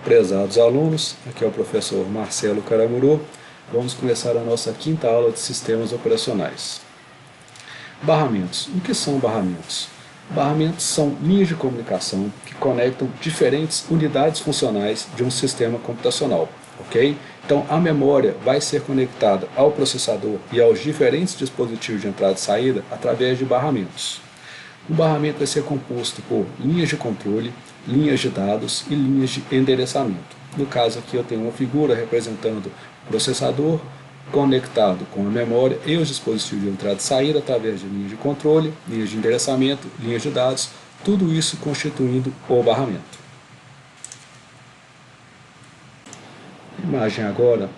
Prezados alunos, aqui é o professor Marcelo Caramuru. Vamos começar a nossa quinta aula de sistemas operacionais. Barramentos. O que são barramentos? Barramentos são linhas de comunicação que conectam diferentes unidades funcionais de um sistema computacional, ok? Então a memória vai ser conectada ao processador e aos diferentes dispositivos de entrada e saída através de barramentos. O barramento vai ser composto por linhas de controle, linhas de dados e linhas de endereçamento. No caso aqui eu tenho uma figura representando o processador conectado com a memória e os dispositivos de entrada e saída através de linhas de controle, linhas de endereçamento, linhas de dados, tudo isso constituindo o barramento. Imagem agora,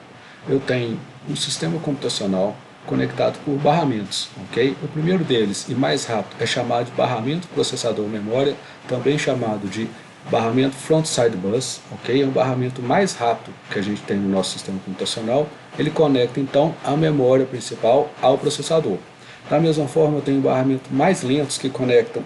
eu tenho um sistema computacional conectado por barramentos, ok? O primeiro deles, e mais rápido, é chamado de barramento processador-memória, também chamado de barramento front-side bus, ok? É um barramento mais rápido que a gente tem no nosso sistema computacional. Ele conecta, então, a memória principal ao processador. Da mesma forma, eu tenho barramentos mais lentos que conectam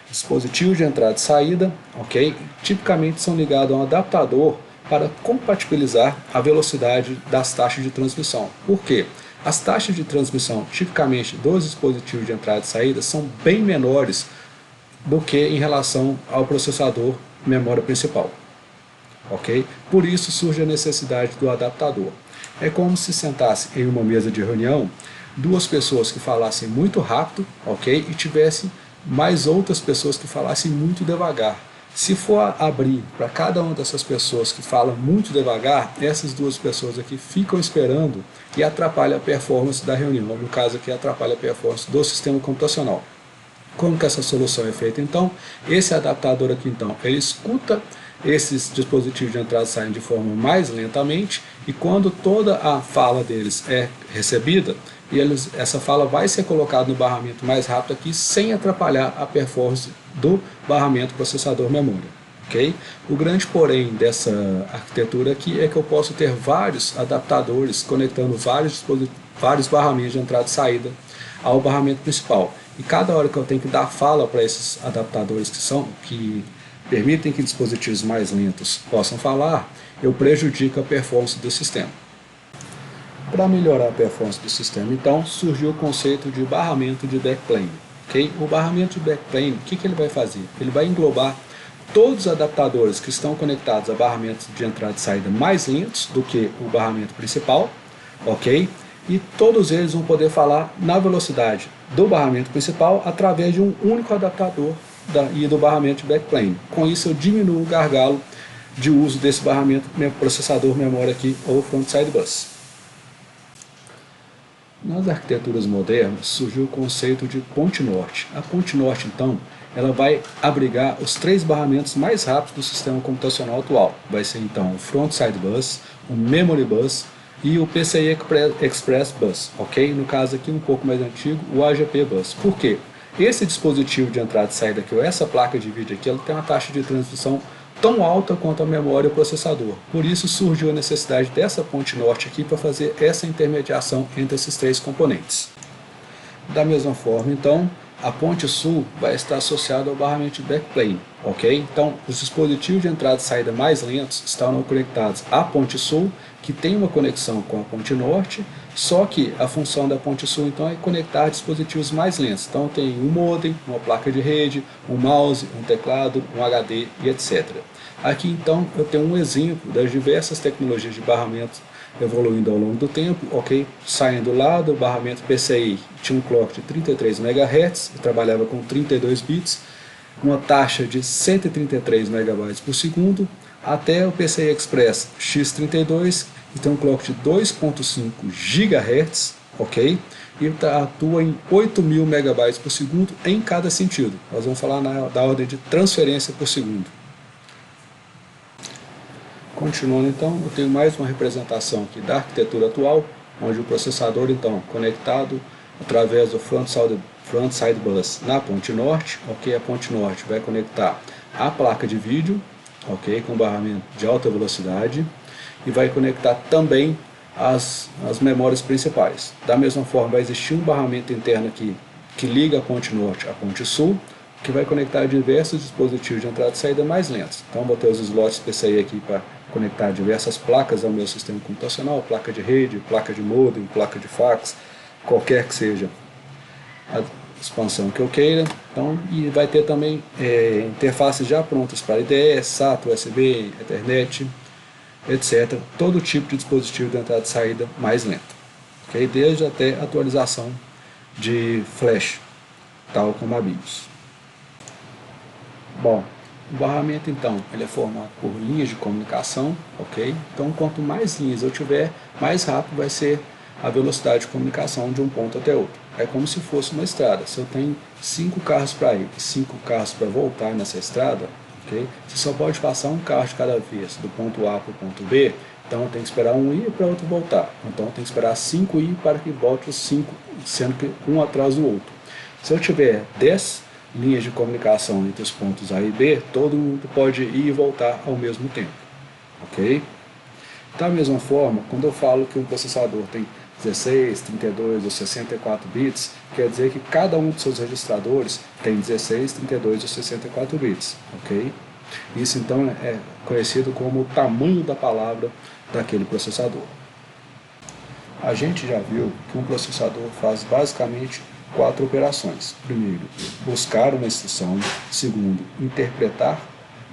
dispositivos de entrada e saída, ok? Tipicamente são ligados a um adaptador para compatibilizar a velocidade das taxas de transmissão. Por quê? As taxas de transmissão, tipicamente dos dispositivos de entrada e saída, são bem menores do que em relação ao processador memória principal. Ok? Por isso surge a necessidade do adaptador. É como se sentasse em uma mesa de reunião duas pessoas que falassem muito rápido, ok? E tivessem mais outras pessoas que falassem muito devagar. Se for abrir para cada uma dessas pessoas que falam muito devagar, essas duas pessoas aqui ficam esperando e atrapalha a performance da reunião. No caso aqui, atrapalha a performance do sistema computacional. Como que essa solução é feita então? Esse adaptador aqui então, ele escuta esses dispositivos de entrada e saída de forma mais lentamente, e quando toda a fala deles é recebida, essa fala vai ser colocada no barramento mais rápido aqui, sem atrapalhar a performance do barramento processador-memória. Okay? O grande porém dessa arquitetura aqui é que eu posso ter vários adaptadores conectando vários barramentos de entrada e saída ao barramento principal. E cada hora que eu tenho que dar fala para esses adaptadores que permitem que dispositivos mais lentos possam falar, eu prejudico a performance do sistema. Para melhorar a performance do sistema, então, surgiu o conceito de barramento de backplane. Okay? O barramento de backplane, o que ele vai fazer? Ele vai englobar todos os adaptadores que estão conectados a barramentos de entrada e saída mais lentos do que o barramento principal, ok? E todos eles vão poder falar na velocidade do barramento principal através de um único adaptador e do barramento de backplane. Com isso eu diminuo o gargalo de uso desse barramento processador memória aqui, ou front-side bus. Nas arquiteturas modernas surgiu o conceito de ponte norte. A ponte norte, então, ela vai abrigar os três barramentos mais rápidos do sistema computacional atual. Vai ser então o front-side bus, o memory bus e o PCI Express Bus, ok? No caso aqui um pouco mais antigo, o AGP Bus. Por quê? Esse dispositivo de entrada e saída aqui, ou essa placa de vídeo aqui, ela tem uma taxa de transmissão tão alta quanto a memória e o processador. Por isso surgiu a necessidade dessa ponte norte aqui para fazer essa intermediação entre esses três componentes. Da mesma forma, então, a ponte sul vai estar associada ao barramento de backplane, ok? Então, os dispositivos de entrada e saída mais lentos estarão conectados à ponte sul, que tem uma conexão com a ponte norte, só que a função da ponte sul, então, é conectar dispositivos mais lentos. Então, tem um modem, uma placa de rede, um mouse, um teclado, um HD e etc. Aqui, então, eu tenho um exemplo das diversas tecnologias de barramento evoluindo ao longo do tempo, ok? Saindo lá do barramento PCI, tinha um clock de 33 MHz, eu trabalhava com 32 bits, uma taxa de 133 MB por segundo, até o PCI Express X32, que tem um clock de 2.5 GHz, ok? E atua em 8.000 MB por segundo em cada sentido. Nós vamos falar da ordem de transferência por segundo. Continuando então, eu tenho mais uma representação aqui da arquitetura atual, onde o processador então conectado através do front-side bus na ponte norte, ok? A ponte norte vai conectar a placa de vídeo, ok? Com barramento de alta velocidade, e vai conectar também as memórias principais. Da mesma forma vai existir um barramento interno aqui que liga a ponte norte à ponte sul, que vai conectar diversos dispositivos de entrada e saída mais lentos. Então, vou ter os slots PCI aqui para conectar diversas placas ao meu sistema computacional, placa de rede, placa de modem, placa de fax, qualquer que seja a expansão que eu queira. Então, e vai ter também interfaces já prontas para IDE, SATA, USB, Ethernet, etc. Todo tipo de dispositivo de entrada e saída mais lento. Okay? Desde até atualização de flash, tal como a BIOS. Bom, o barramento então ele é formado por linhas de comunicação, ok? Então quanto mais linhas eu tiver, mais rápido vai ser a velocidade de comunicação de um ponto até outro. É como se fosse uma estrada. Se eu tenho 5 carros para ir e 5 carros para voltar nessa estrada, ok? Você só pode passar um carro de cada vez, do ponto A para o ponto B, então eu tenho que esperar um ir para o outro voltar. Então eu tenho que esperar 5 ir para que volte os 5, sendo que um atrás do outro. Se eu tiver 10 linhas de comunicação entre os pontos A e B, todo mundo pode ir e voltar ao mesmo tempo, ok? Da mesma forma, quando eu falo que um processador tem 16, 32 ou 64 bits, quer dizer que cada um dos seus registradores tem 16, 32 ou 64 bits, ok? Isso então é conhecido como o tamanho da palavra daquele processador. A gente já viu que um processador faz basicamente 4 operações. Primeiro, buscar uma instrução. Segundo, interpretar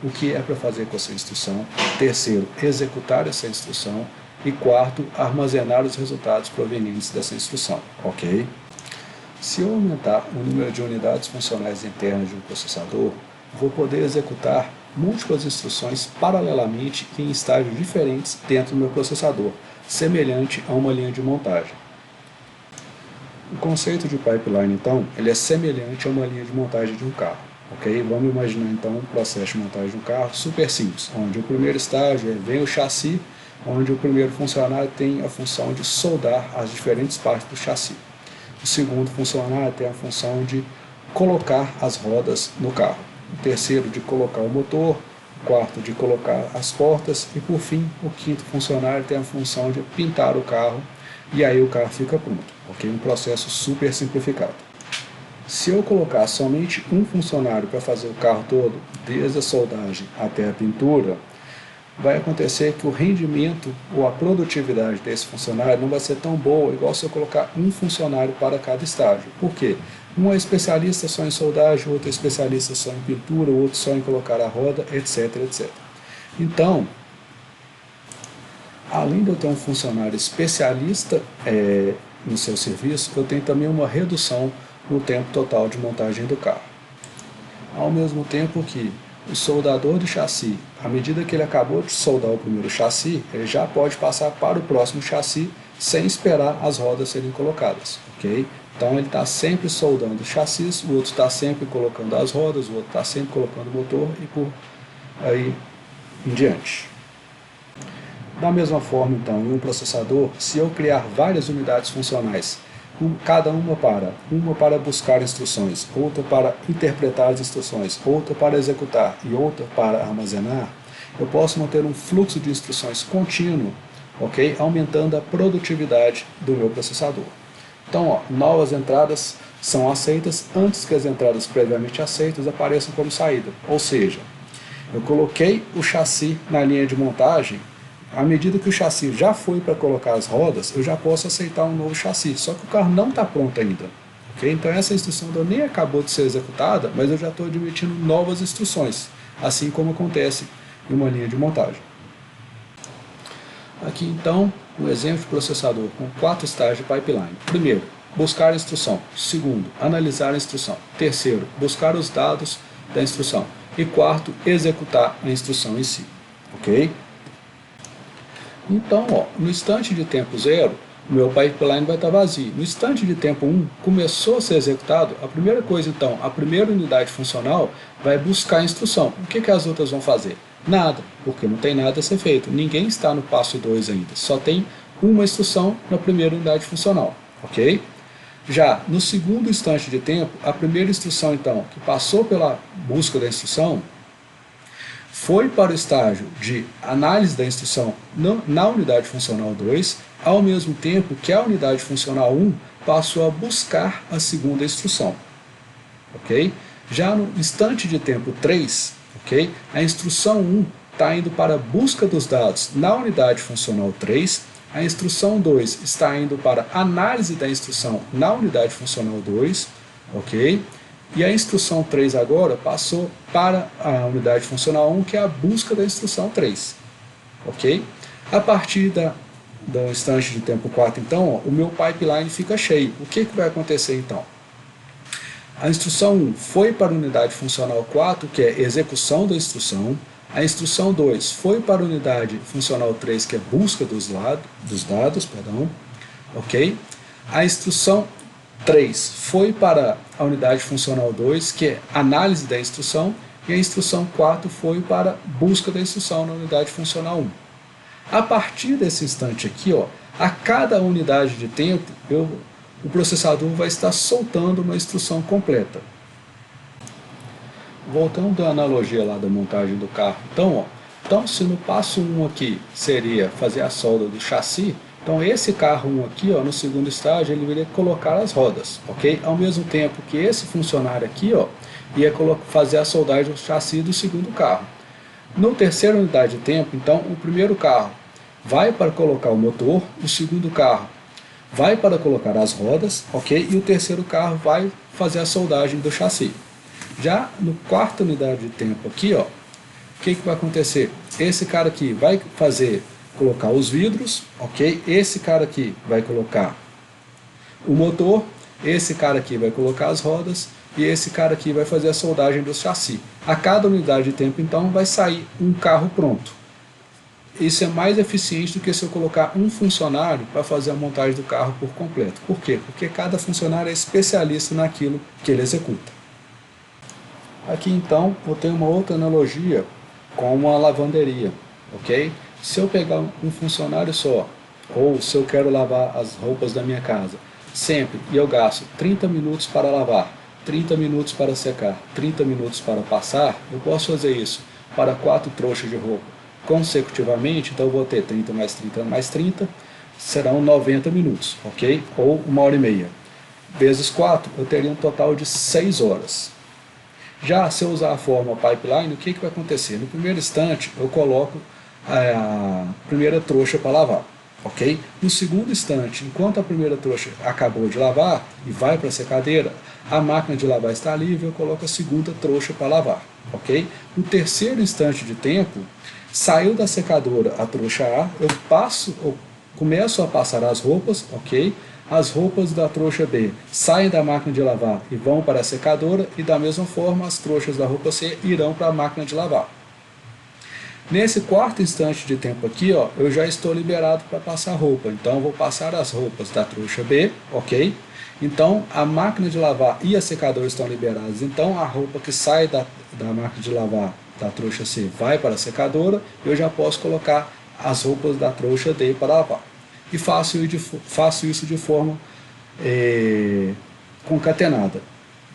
o que é para fazer com essa instrução. Terceiro, executar essa instrução. E quarto, armazenar os resultados provenientes dessa instrução. Ok? Se eu aumentar o número de unidades funcionais internas de um processador, vou poder executar múltiplas instruções paralelamente e em estágios diferentes dentro do meu processador, semelhante a uma linha de montagem. O conceito de pipeline, então, ele é semelhante a uma linha de montagem de um carro. Ok? Vamos imaginar, então, um processo de montagem de um carro super simples, onde o primeiro estágio vem o chassi, onde o primeiro funcionário tem a função de soldar as diferentes partes do chassi. O segundo funcionário tem a função de colocar as rodas no carro. O terceiro de colocar o motor, o quarto de colocar as portas e, por fim, o quinto funcionário tem a função de pintar o carro e aí o carro fica pronto. Ok? Um processo super simplificado. Se eu colocar somente um funcionário para fazer o carro todo, desde a soldagem até a pintura, vai acontecer que o rendimento ou a produtividade desse funcionário não vai ser tão boa igual se eu colocar um funcionário para cada estágio. Por quê? Um é especialista só em soldagem, outro é especialista só em pintura, outro só em colocar a roda, etc, etc. Então, além de eu ter um funcionário especialista no seu serviço, eu tenho também uma redução no tempo total de montagem do carro. Ao mesmo tempo que o soldador do chassi, à medida que ele acabou de soldar o primeiro chassi, ele já pode passar para o próximo chassi sem esperar as rodas serem colocadas, ok? Então ele está sempre soldando os chassis, o outro está sempre colocando as rodas, o outro está sempre colocando o motor e por aí em diante. Da mesma forma, então, em um processador, se eu criar várias unidades funcionais, cada uma para buscar instruções, outra para interpretar as instruções, outra para executar e outra para armazenar, eu posso manter um fluxo de instruções contínuo, ok? Aumentando a produtividade do meu processador. Então, novas entradas são aceitas antes que as entradas previamente aceitas apareçam como saída. Ou seja, eu coloquei o chassi na linha de montagem. À medida que o chassi já foi para colocar as rodas, eu já posso aceitar um novo chassi, só que o carro não está pronto ainda. Okay? Então essa instrução nem acabou de ser executada, mas eu já estou admitindo novas instruções, assim como acontece em uma linha de montagem. Aqui então, um exemplo de processador com 4 estágios de pipeline. Primeiro, buscar a instrução. Segundo, analisar a instrução. Terceiro, buscar os dados da instrução. E quarto, executar a instrução em si. Ok? Então, no instante de tempo 0, o meu pipeline vai estar vazio. No instante de tempo 1, começou a ser executado, a primeira coisa então, a primeira unidade funcional vai buscar a instrução. O que as outras vão fazer? Nada, porque não tem nada a ser feito. Ninguém está no passo 2 ainda, só tem uma instrução na primeira unidade funcional. Ok? Já no segundo instante de tempo, a primeira instrução então, que passou pela busca da instrução, foi para o estágio de análise da instrução na unidade funcional 2, ao mesmo tempo que a unidade funcional 1 passou a buscar a segunda instrução. Ok? Já no instante de tempo 3, ok, a instrução 1 está indo para a busca dos dados na unidade funcional 3, a instrução 2 está indo para análise da instrução na unidade funcional 2, ok? E a instrução 3 agora passou para a unidade funcional 1, que é a busca da instrução 3, ok? A partir do instante de tempo 4, então, ó, o meu pipeline fica cheio. O que vai acontecer então? A instrução 1 foi para a unidade funcional 4, que é execução da instrução. A instrução 2 foi para a unidade funcional 3, que é busca dos dados. Ok? A instrução 3 foi para a unidade funcional 2, que é análise da instrução. E a instrução 4 foi para busca da instrução na unidade funcional 1. A partir desse instante aqui, ó, a cada unidade de tempo, o processador vai estar soltando uma instrução completa. Voltando à analogia lá da montagem do carro, então se no passo 1 aqui seria fazer a solda do chassi, então esse carro 1 aqui, ó, no segundo estágio, ele iria colocar as rodas, ok? Ao mesmo tempo que esse funcionário aqui, ó, ia fazer a soldagem do chassi do segundo carro. No terceira unidade de tempo, então, o primeiro carro vai para colocar o motor, o segundo carro vai para colocar as rodas, ok? E o terceiro carro vai fazer a soldagem do chassi. Já no quarta unidade de tempo aqui, ó, o que vai acontecer? Esse cara aqui vai colocar os vidros, ok? Esse cara aqui vai colocar o motor, esse cara aqui vai colocar as rodas e esse cara aqui vai fazer a soldagem do chassi. A cada unidade de tempo, então, vai sair um carro pronto. Isso é mais eficiente do que se eu colocar um funcionário para fazer a montagem do carro por completo. Por quê? Porque cada funcionário é especialista naquilo que ele executa. Aqui então eu tenho uma outra analogia com uma lavanderia, ok? Se eu pegar um funcionário só, ou se eu quero lavar as roupas da minha casa, sempre, e eu gasto 30 minutos para lavar, 30 minutos para secar, 30 minutos para passar, eu posso fazer isso para 4 trouxas de roupa consecutivamente, então eu vou ter 30 mais 30 mais 30, serão 90 minutos, ok? Ou 1h30. Vezes 4, eu teria um total de 6 horas. Já se eu usar a fórmula pipeline, o que vai acontecer? No primeiro instante, eu coloco a primeira trouxa para lavar, ok? No segundo instante, enquanto a primeira trouxa acabou de lavar e vai para a secadeira, a máquina de lavar está livre, eu coloco a segunda trouxa para lavar, ok? No terceiro instante de tempo, saiu da secadora a trouxa A, eu começo a passar as roupas, ok? As roupas da trouxa B saem da máquina de lavar e vão para a secadora, e da mesma forma as trouxas da roupa C irão para a máquina de lavar. Nesse quarto instante de tempo aqui, ó, eu já estou liberado para passar roupa, então eu vou passar as roupas da trouxa B, ok? Então a máquina de lavar e a secadora estão liberadas, então a roupa que sai da máquina de lavar da trouxa C vai para a secadora, eu já posso colocar as roupas da trouxa D para lavar. E faço isso de forma concatenada,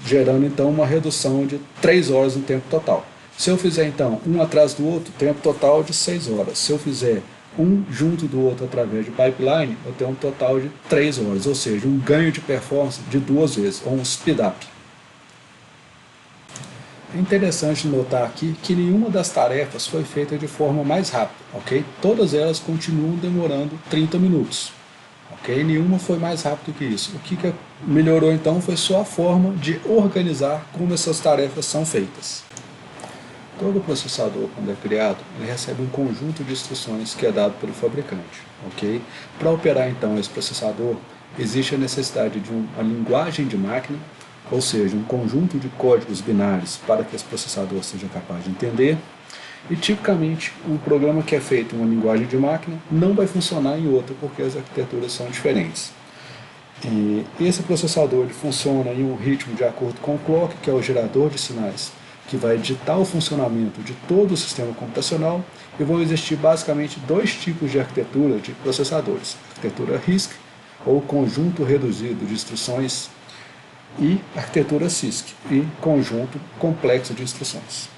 gerando então uma redução de 3 horas no tempo total. Se eu fizer então um atrás do outro, tempo total de 6 horas. Se eu fizer um junto do outro através de pipeline, eu tenho um total de 3 horas, ou seja, um ganho de performance de 2 vezes, ou um speed up. É interessante notar aqui que nenhuma das tarefas foi feita de forma mais rápida, ok? Todas elas continuam demorando 30 minutos, ok? Nenhuma foi mais rápida que isso. O que melhorou então foi só a forma de organizar como essas tarefas são feitas. Todo processador, quando é criado, ele recebe um conjunto de instruções que é dado pelo fabricante, ok? Para operar então esse processador, existe a necessidade de uma linguagem de máquina, ou seja, um conjunto de códigos binários para que esse processador seja capaz de entender. E tipicamente, um programa que é feito em uma linguagem de máquina não vai funcionar em outra, porque as arquiteturas são diferentes. E esse processador ele funciona em um ritmo de acordo com o clock, que é o gerador de sinais, que vai ditar o funcionamento de todo o sistema computacional, e vão existir basicamente 2 tipos de arquitetura de processadores: arquitetura RISC, ou conjunto reduzido de instruções, e arquitetura CISC, e conjunto complexo de instruções.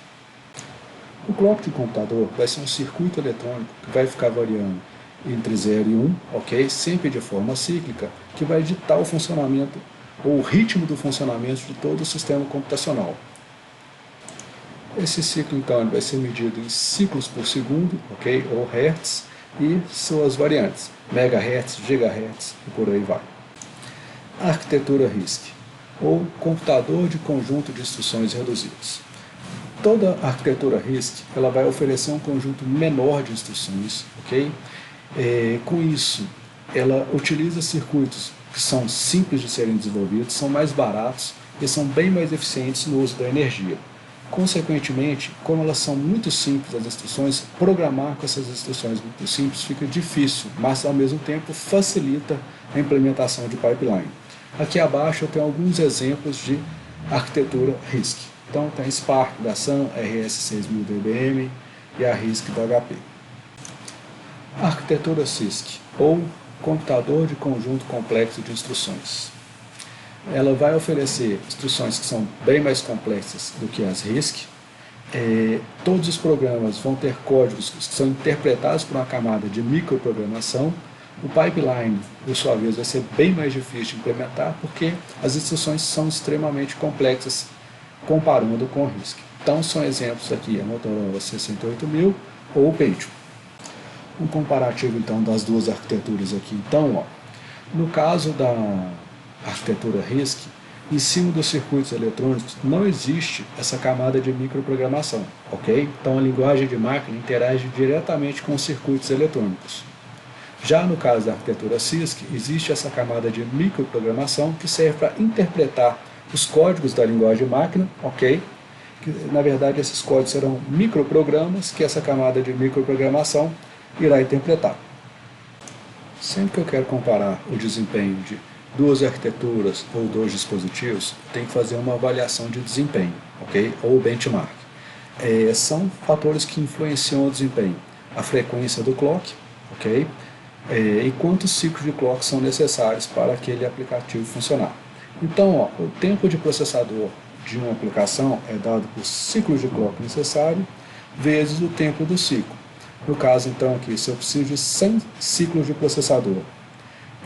O clock de computador vai ser um circuito eletrônico que vai ficar variando entre 0 e 1, ok? Sempre de forma cíclica, que vai ditar o funcionamento, ou o ritmo do funcionamento de todo o sistema computacional. Esse ciclo, então, ele vai ser medido em ciclos por segundo, ok? Ou hertz, e suas variantes, megahertz, gigahertz e por aí vai. A arquitetura RISC, ou computador de conjunto de instruções reduzidas. Toda arquitetura RISC ela vai oferecer um conjunto menor de instruções, ok? Com isso, ela utiliza circuitos que são simples de serem desenvolvidos, são mais baratos e são bem mais eficientes no uso da energia. Consequentemente, como elas são muito simples as instruções, programar com essas instruções muito simples fica difícil, mas ao mesmo tempo facilita a implementação de pipeline. Aqui abaixo eu tenho alguns exemplos de arquitetura RISC. Então tem Spark da Sun, RS6000 e a RISC da HP. A arquitetura CISC, ou computador de conjunto complexo de instruções. Ela vai oferecer instruções que são bem mais complexas do que as RISC. Todos os programas vão ter códigos que são interpretados por uma camada de microprogramação. O pipeline, por sua vez, vai ser bem mais difícil de implementar porque as instruções são extremamente complexas comparando com o RISC. Então, são exemplos aqui a Motorola 68000 ou o Pentium. Um comparativo, então, das duas arquiteturas aqui. Então, no caso da arquitetura RISC, em cima dos circuitos eletrônicos não existe essa camada de microprogramação, ok? Então, a linguagem de máquina interage diretamente com os circuitos eletrônicos. Já no caso da arquitetura CISC, existe essa camada de microprogramação que serve para interpretar os códigos da linguagem de máquina, ok? Que, na verdade, esses códigos serão microprogramas que essa camada de microprogramação irá interpretar. Sempre que eu quero comparar o desempenho de duas arquiteturas ou dois dispositivos, tem que fazer uma avaliação de desempenho, ok? Ou benchmark. São fatores que influenciam o desempenho. A frequência do clock, ok? E quantos ciclos de clock são necessários para aquele aplicativo funcionar. Então, o tempo de processador de uma aplicação é dado por ciclos de clock necessário vezes o tempo do ciclo. No caso, então, aqui, se eu preciso de 100 ciclos de processador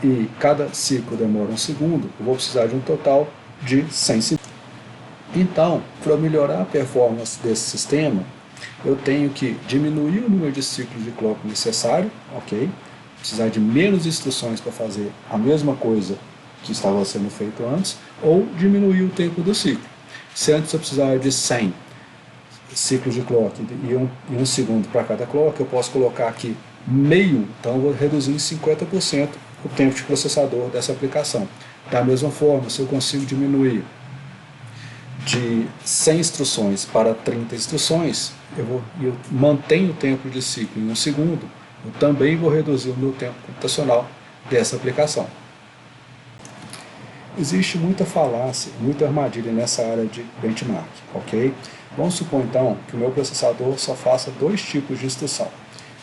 e cada ciclo demora 1 segundo, eu vou precisar de um total de 100 segundos. Então, para melhorar a performance desse sistema, eu tenho que diminuir o número de ciclos de clock necessário, ok? Precisar de menos instruções para fazer a mesma coisa que estava sendo feito antes, ou diminuir o tempo do ciclo. Se antes eu precisava de 100 ciclos de clock e um segundo para cada clock, eu posso colocar aqui meio, então eu vou reduzir em 50% o tempo de processador dessa aplicação. Da mesma forma, se eu consigo diminuir de 100 instruções para 30 instruções, eu mantenho o tempo de ciclo em 1 segundo, eu também vou reduzir o meu tempo computacional dessa aplicação. Existe muita falácia, muita armadilha nessa área de benchmark, ok? Vamos supor então que o meu processador só faça 2 tipos de instrução.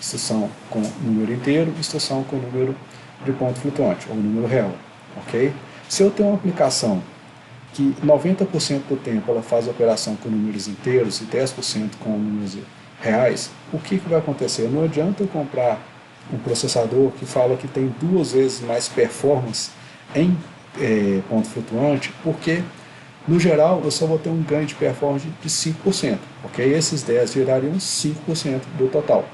Instrução com número inteiro, instrução com número de ponto flutuante, ou número real, ok? Se eu tenho uma aplicação que 90% do tempo ela faz a operação com números inteiros e 10% com números reais, o que vai acontecer? Não adianta eu comprar um processador que fala que tem 2 vezes mais performance em ponto flutuante, porque no geral eu só vou ter um ganho de performance de 5%, ok? Esses 10 virariam 5% do total.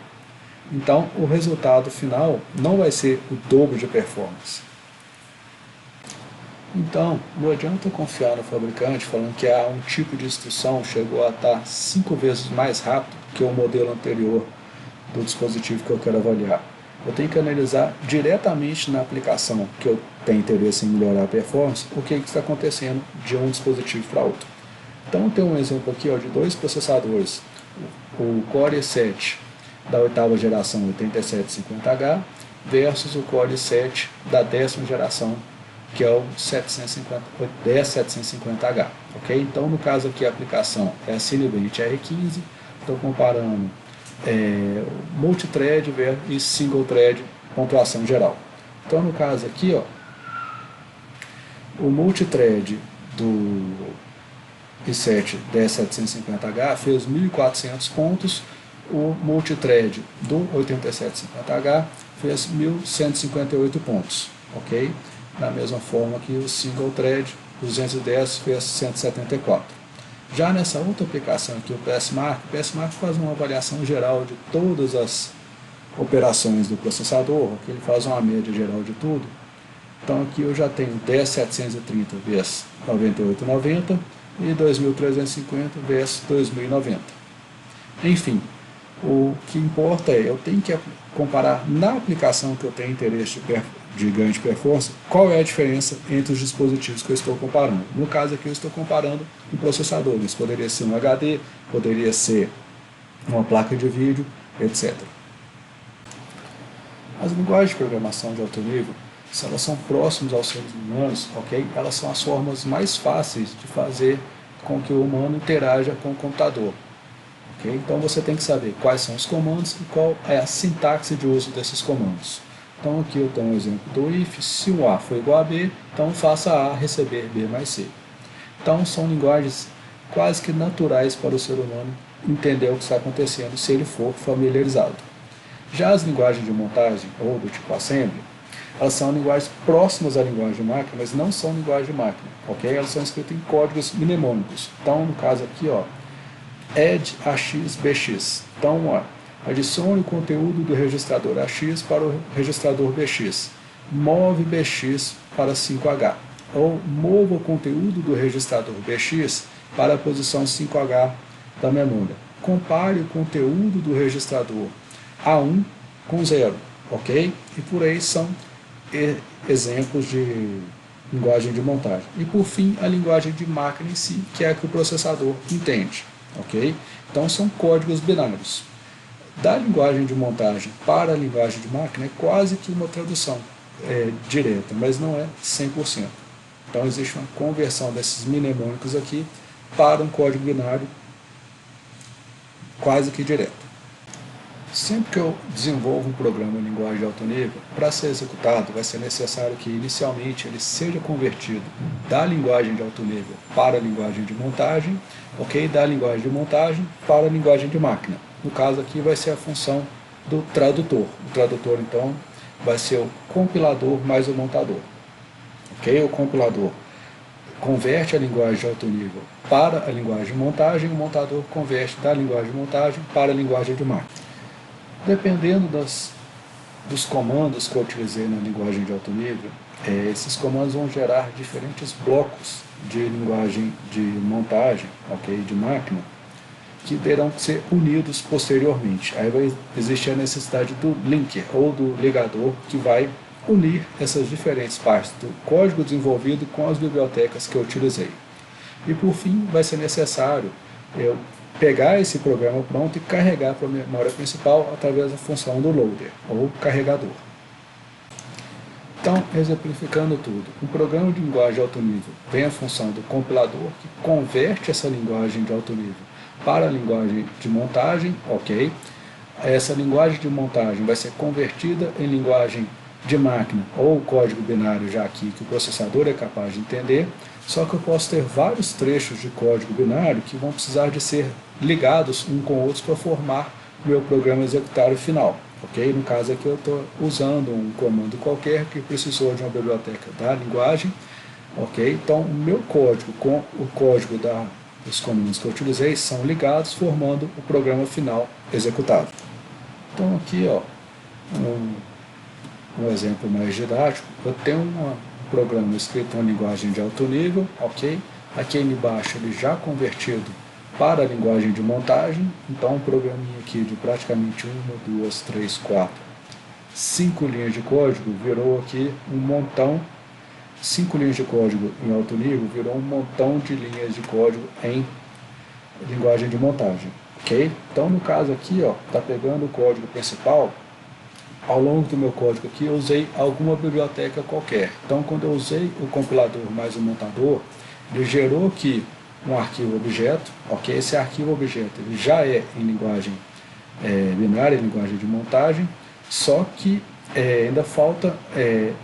Então o resultado final não vai ser o dobro de performance. Então não adianta eu confiar no fabricante falando que um tipo de instrução chegou a estar 5 vezes mais rápido que o modelo anterior do dispositivo que eu quero avaliar. Eu tenho que analisar diretamente na aplicação que eu tenho interesse em melhorar a performance, o que está acontecendo de um dispositivo para outro. Então tem um exemplo aqui de 2 processadores, o Core i7 da 8ª geração 8750H versus o Core i7 da 10ª geração, que é o 10750H. Okay? Então no caso aqui a aplicação é a Cinebench R15, estou comparando multithread e single thread pontuação geral. Então no caso aqui, o multithread do i7 10750H fez 1.400 pontos, o multithread do 8750H fez 1.158 pontos, ok? Da mesma forma que o single thread 210 fez 174. Já nessa outra aplicação aqui, o PSMark faz uma avaliação geral de todas as operações do processador, aqui ele faz uma média geral de tudo. Então aqui eu já tenho 10730 vezes 9890 e 2350 vezes 2090. Enfim, o que importa é, eu tenho que comparar na aplicação que eu tenho interesse de ganho de performance, qual é a diferença entre os dispositivos que eu estou comparando. No caso aqui eu estou comparando um processador, isso poderia ser um HD, poderia ser uma placa de vídeo, etc. As linguagens de programação de alto nível, se elas são próximas aos seres humanos, ok? Elas são as formas mais fáceis de fazer com que o humano interaja com o computador. Okay? Então você tem que saber quais são os comandos e qual é a sintaxe de uso desses comandos. Então aqui eu tenho um exemplo do if, se o A for igual a B, então faça A receber B mais C. Então são linguagens quase que naturais para o ser humano entender o que está acontecendo se ele for familiarizado. Já as linguagens de montagem, ou do tipo assembly, elas são linguagens próximas à linguagem de máquina, mas não são linguagem de máquina, ok? Elas são escritas em códigos mnemônicos. Então, no caso aqui, ó, add AX BX. Então, ó, adicione o conteúdo do registrador AX para o registrador BX. Move BX para 5H. Ou mova o conteúdo do registrador BX para a posição 5H da memória. Compare o conteúdo do registrador A1 com 0, ok? E por aí são exemplos de linguagem de montagem. E por fim, a linguagem de máquina em si, que é a que o processador entende, ok? Então são códigos binários. Da linguagem de montagem para a linguagem de máquina é quase que uma tradução direta, mas não é 100%. Então existe uma conversão desses mnemônicos aqui para um código binário quase que direto. Sempre que eu desenvolvo um programa em linguagem de alto nível, para ser executado vai ser necessário que inicialmente ele seja convertido da linguagem de alto nível para a linguagem de montagem, ok? Da linguagem de montagem para a linguagem de máquina. No caso aqui vai ser a função do tradutor. O tradutor então vai ser o compilador mais o montador, ok? O compilador converte a linguagem de alto nível para a linguagem de montagem, o montador converte da linguagem de montagem para a linguagem de máquina. Dependendo dos comandos que eu utilizei na linguagem de alto nível, esses comandos vão gerar diferentes blocos de linguagem de montagem, ok, de máquina, que terão que ser unidos posteriormente. Aí vai existir a necessidade do linker ou do ligador que vai unir essas diferentes partes do código desenvolvido com as bibliotecas que eu utilizei. E por fim, vai ser necessário eu pegar esse programa pronto e carregar para a memória principal através da função do loader, ou carregador. Então, exemplificando tudo, um programa de linguagem de alto nível tem a função do compilador, que converte essa linguagem de alto nível para a linguagem de montagem, ok? Essa linguagem de montagem vai ser convertida em linguagem de máquina, ou código binário já aqui, que o processador é capaz de entender, só que eu posso ter vários trechos de código binário que vão precisar de ser ligados um com outros para formar o meu programa executável final. Okay? No caso aqui eu estou usando um comando qualquer que precisou de uma biblioteca da linguagem. Okay? Então o meu código com o código dos comandos que eu utilizei são ligados, formando o programa final executado. Então aqui ó, um exemplo mais didático, eu tenho um programa escrito em linguagem de alto nível, ok? Aqui embaixo ele já convertido para a linguagem de montagem, então um programinha aqui de praticamente 1, 2, 3, 4, 5 linhas de código virou aqui um montão, 5 linhas de código em alto nível virou um montão de linhas de código em linguagem de montagem, ok? Então no caso aqui, ó, tá pegando o código principal. Ao longo do meu código aqui eu usei alguma biblioteca qualquer. Então quando eu usei o compilador mais o montador, ele gerou aqui um arquivo objeto, ok? Esse arquivo objeto ele já é em linguagem binária, em linguagem de montagem, só que ainda falta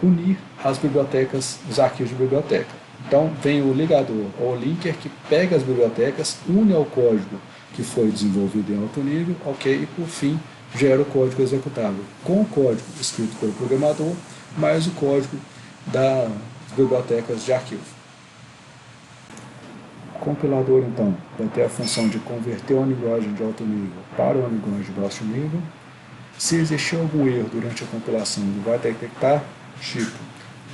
unir as bibliotecas, os arquivos de biblioteca. Então vem o ligador ou linker que pega as bibliotecas, une ao código que foi desenvolvido em alto nível, ok? E por fim gera o código executável com o código escrito pelo programador, mais o código das bibliotecas de arquivo. compilador, então, vai ter a função de converter uma linguagem de alto nível para uma linguagem de baixo nível. Se existir algum erro durante a compilação, ele vai detectar, tipo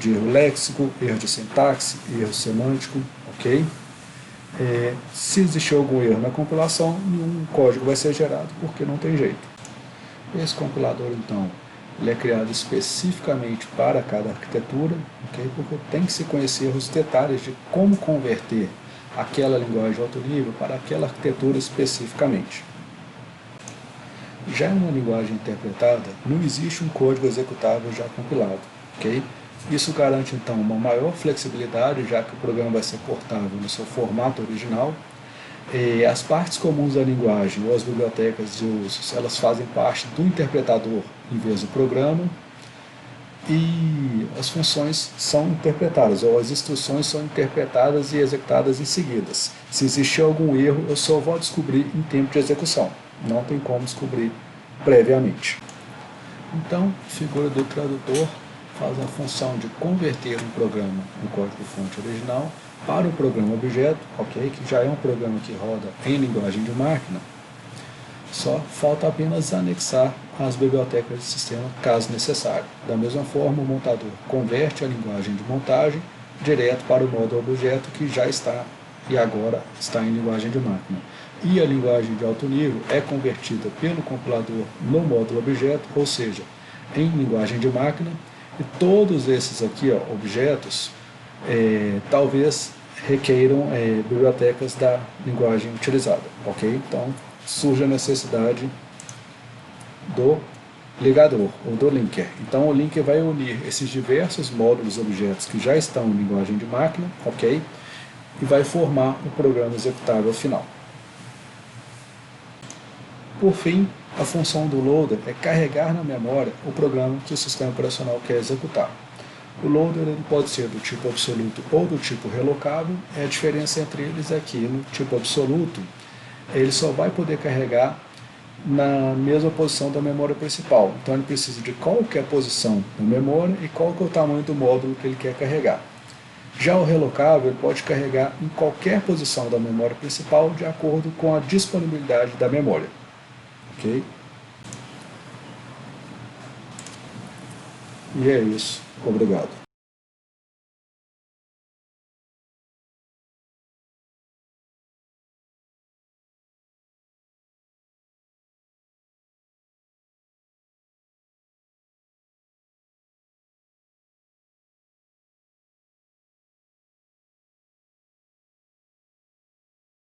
de erro léxico, erro de sintaxe, erro semântico, ok? Se existir algum erro na compilação, nenhum código vai ser gerado, porque não tem jeito. Esse compilador, então, ele é criado especificamente para cada arquitetura, okay? Porque tem que se conhecer os detalhes de como converter aquela linguagem de alto nível para aquela arquitetura especificamente. Já em uma linguagem interpretada, não existe um código executável já compilado, ok? Isso garante, então, uma maior flexibilidade, já que o programa vai ser portável no seu formato original. As partes comuns da linguagem, ou as bibliotecas de usos, elas fazem parte do interpretador em vez do programa, e as funções são interpretadas, ou as instruções são interpretadas e executadas em seguidas. Se existir algum erro, eu só vou descobrir em tempo de execução, não tem como descobrir previamente. Então, a figura do tradutor faz a função de converter um programa no código-fonte original para o programa objeto, ok, que já é um programa que roda em linguagem de máquina. Só falta apenas anexar as bibliotecas de sistema, caso necessário. Da mesma forma, o montador converte a linguagem de montagem direto para o módulo objeto, que já está e agora está em linguagem de máquina. E a linguagem de alto nível é convertida pelo compilador no módulo objeto, ou seja, em linguagem de máquina. E todos esses aqui, objetos, talvez requeiram bibliotecas da linguagem utilizada, ok? Então, surge a necessidade do ligador, ou do linker. Então, o linker vai unir esses diversos módulos objetos que já estão em linguagem de máquina, ok? E vai formar o programa executável final. Por fim, a função do loader é carregar na memória o programa que o sistema operacional quer executar. O loader ele pode ser do tipo absoluto ou do tipo relocável. A diferença entre eles é que no tipo absoluto, ele só vai poder carregar na mesma posição da memória principal. Então ele precisa de qual que é a posição da memória e qual que é o tamanho do módulo que ele quer carregar. Já o relocável ele pode carregar em qualquer posição da memória principal de acordo com a disponibilidade da memória. Ok? E é isso. Obrigado.